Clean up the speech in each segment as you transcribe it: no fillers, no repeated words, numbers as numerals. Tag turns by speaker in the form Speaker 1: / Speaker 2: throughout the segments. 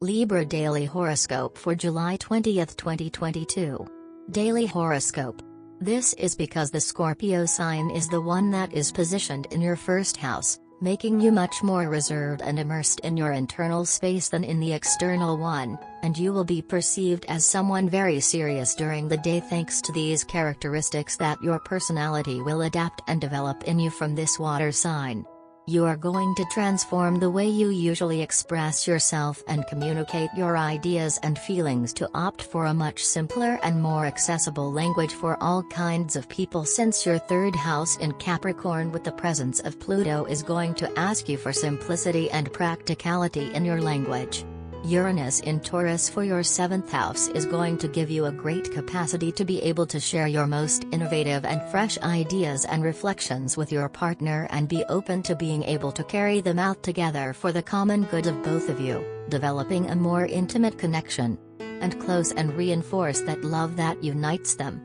Speaker 1: Libra Daily Horoscope for July 20th, 2022. Daily Horoscope. This is because the Scorpio sign is the one that is positioned in your first house, making you much more reserved and immersed in your internal space than in the external one, and you will be perceived as someone very serious during the day thanks to these characteristics that your personality will adapt and develop in you from this water sign. You are going to transform the way you usually express yourself and communicate your ideas and feelings to opt for a much simpler and more accessible language for all kinds of people, since your third house in Capricorn with the presence of Pluto is going to ask you for simplicity and practicality in your language. Uranus in Taurus for your 7th house is going to give you a great capacity to be able to share your most innovative and fresh ideas and reflections with your partner and be open to being able to carry them out together for the common good of both of you, developing a more intimate connection and close and reinforce that love that unites them.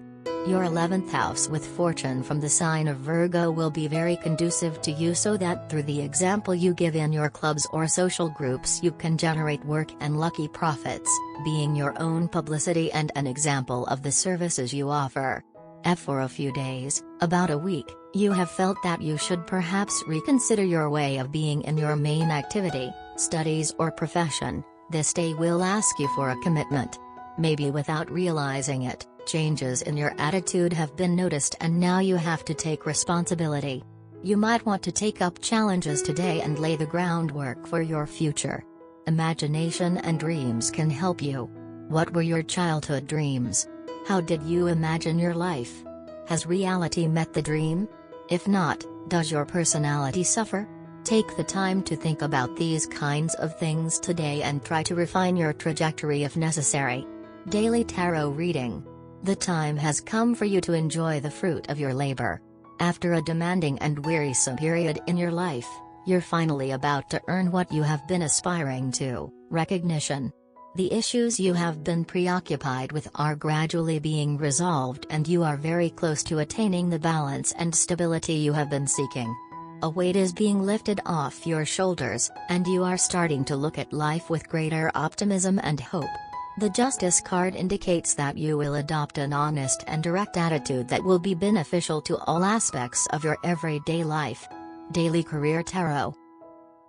Speaker 1: Your 11th house with fortune from the sign of Virgo will be very conducive to you, so that through the example you give in your clubs or social groups you can generate work and lucky profits, being your own publicity and an example of the services you offer. For a few days, about a week, you have felt that you should perhaps reconsider your way of being in your main activity, studies or profession. This day will ask you for a commitment. Maybe without realizing it, changes in your attitude have been noticed and now you have to take responsibility. You might want to take up challenges today and lay the groundwork for your future. Imagination and dreams can help you. What were your childhood dreams? How did you imagine your life? Has reality met the dream? If not, does your personality suffer? Take the time to think about these kinds of things today and try to refine your trajectory if necessary. Daily Tarot Reading. The time has come for you to enjoy the fruit of your labor. After a demanding and wearisome period in your life, you're finally about to earn what you have been aspiring to: recognition. The issues you have been preoccupied with are gradually being resolved and you are very close to attaining the balance and stability you have been seeking. A weight is being lifted off your shoulders, and you are starting to look at life with greater optimism and hope. The Justice card indicates that you will adopt an honest and direct attitude that will be beneficial to all aspects of your everyday life. Daily Career Tarot.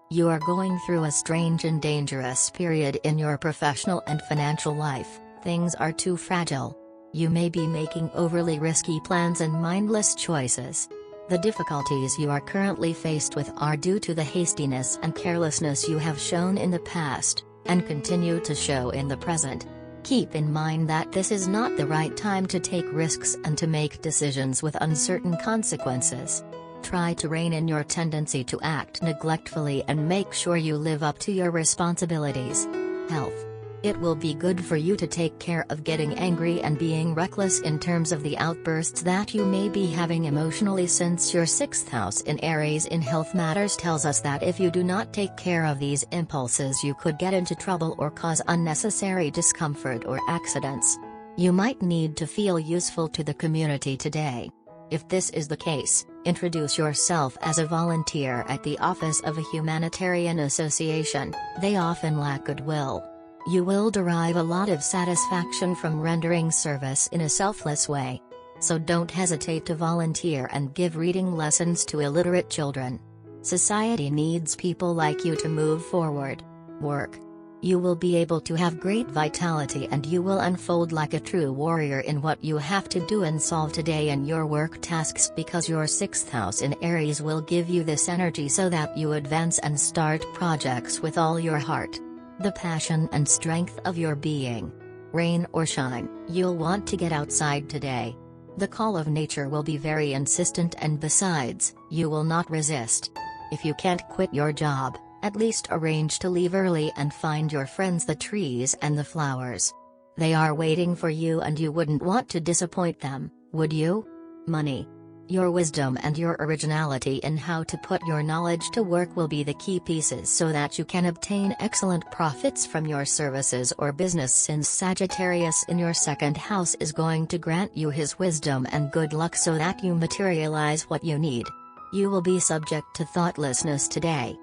Speaker 1: You are going through a strange and dangerous period in your professional and financial life. Things are too fragile. You may be making overly risky plans and mindless choices. The difficulties you are currently faced with are due to the hastiness and carelessness you have shown in the past, and continue to show in the present. Keep in mind that this is not the right time to take risks and to make decisions with uncertain consequences. Try to rein in your tendency to act neglectfully and make sure you live up to your responsibilities. Health. It will be good for you to take care of getting angry and being reckless in terms of the outbursts that you may be having emotionally, since your 6th house in Aries in health matters tells us that if you do not take care of these impulses you could get into trouble or cause unnecessary discomfort or accidents. You might need to feel useful to the community today. If this is the case, introduce yourself as a volunteer at the office of a humanitarian association. They often lack goodwill. You will derive a lot of satisfaction from rendering service in a selfless way. So don't hesitate to volunteer and give reading lessons to illiterate children. Society needs people like you to move forward. Work. You will be able to have great vitality and you will unfold like a true warrior in what you have to do and solve today in your work tasks, because your 6th house in Aries will give you this energy so that you advance and start projects with all your heart. The passion and strength of your being. Rain or shine, you'll want to get outside today. The call of nature will be very insistent, and besides, you will not resist. If you can't quit your job, at least arrange to leave early and find your friends the trees and the flowers. They are waiting for you and you wouldn't want to disappoint them, would you? Money. Your wisdom and your originality in how to put your knowledge to work will be the key pieces so that you can obtain excellent profits from your services or business, since Sagittarius in your 2nd house is going to grant you his wisdom and good luck so that you materialize what you need. You will be subject to thoughtlessness today.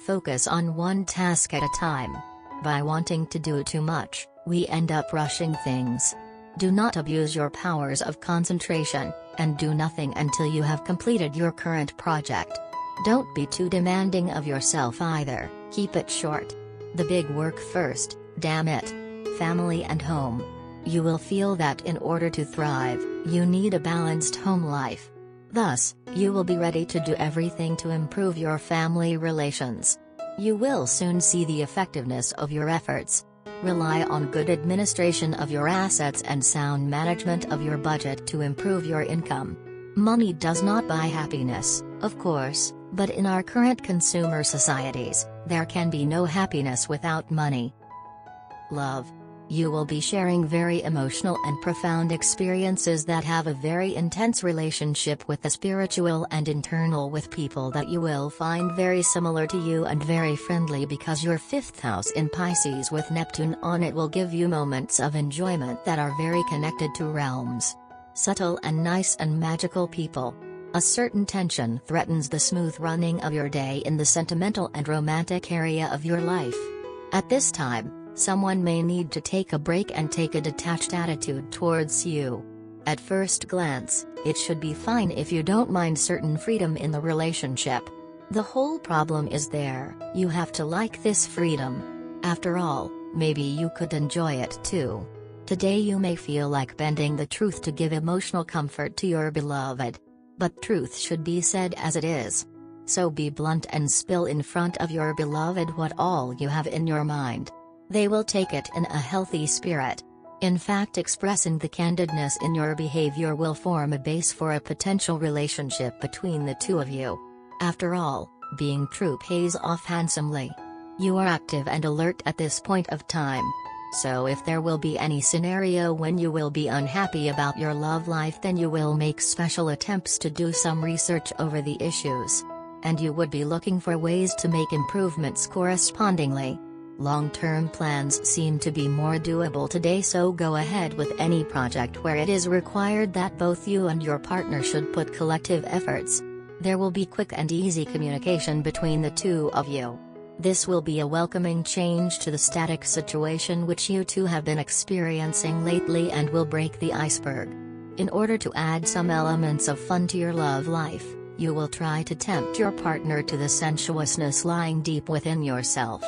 Speaker 1: Focus on one task at a time. By wanting to do too much, we end up rushing things. Do not abuse your powers of concentration, and do nothing until you have completed your current project. Don't be too demanding of yourself either, keep it short. The big work first, damn it. Family and home. You will feel that in order to thrive, you need a balanced home life. Thus, you will be ready to do everything to improve your family relations. You will soon see the effectiveness of your efforts. Rely on good administration of your assets and sound management of your budget to improve your income. Money does not buy happiness, of course, but in our current consumer societies, there can be no happiness without money. Love. You will be sharing very emotional and profound experiences that have a very intense relationship with the spiritual and internal with people that you will find very similar to you and very friendly, because your 5th house in Pisces with Neptune on it will give you moments of enjoyment that are very connected to realms. Subtle and nice and magical people. A certain tension threatens the smooth running of your day in the sentimental and romantic area of your life. At this time, someone may need to take a break and take a detached attitude towards you. At first glance, it should be fine if you don't mind certain freedom in the relationship. The whole problem is there, you have to like this freedom. After all, maybe you could enjoy it too. Today you may feel like bending the truth to give emotional comfort to your beloved. But truth should be said as it is. So be blunt and spill in front of your beloved what all you have in your mind. They will take it in a healthy spirit. In fact, expressing the candidness in your behavior will form a base for a potential relationship between the two of you. After all, being true pays off handsomely. You are active and alert at this point of time. So if there will be any scenario when you will be unhappy about your love life, then you will make special attempts to do some research over the issues. And you would be looking for ways to make improvements correspondingly. Long-term plans seem to be more doable today, so go ahead with any project where it is required that both you and your partner should put collective efforts. There will be quick and easy communication between the two of you. This will be a welcoming change to the static situation which you two have been experiencing lately and will break the iceberg. In order to add some elements of fun to your love life, you will try to tempt your partner to the sensuousness lying deep within yourself.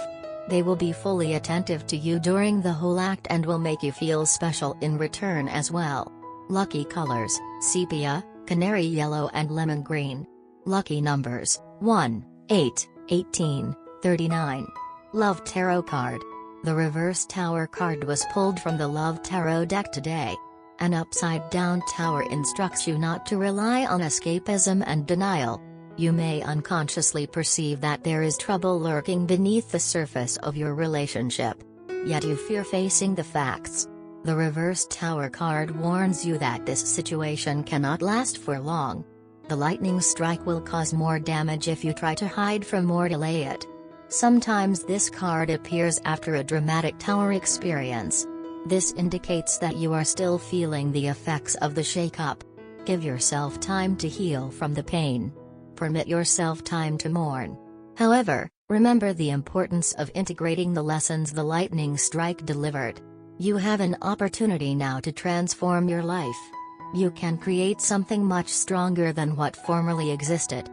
Speaker 1: They will be fully attentive to you during the whole act and will make you feel special in return as well. Lucky colors: sepia, canary yellow and lemon green. Lucky numbers: 1, 8, 18, 39. Love Tarot card. The reverse Tower card was pulled from the Love Tarot deck today. An upside-down tower instructs you not to rely on escapism and denial. You may unconsciously perceive that there is trouble lurking beneath the surface of your relationship. Yet you fear facing the facts. The reverse Tower card warns you that this situation cannot last for long. The lightning strike will cause more damage if you try to hide from or delay it. Sometimes this card appears after a dramatic Tower experience. This indicates that you are still feeling the effects of the shake-up. Give yourself time to heal from the pain. Permit yourself time to mourn. However, remember the importance of integrating the lessons the lightning strike delivered. You have an opportunity now to transform your life. You can create something much stronger than what formerly existed.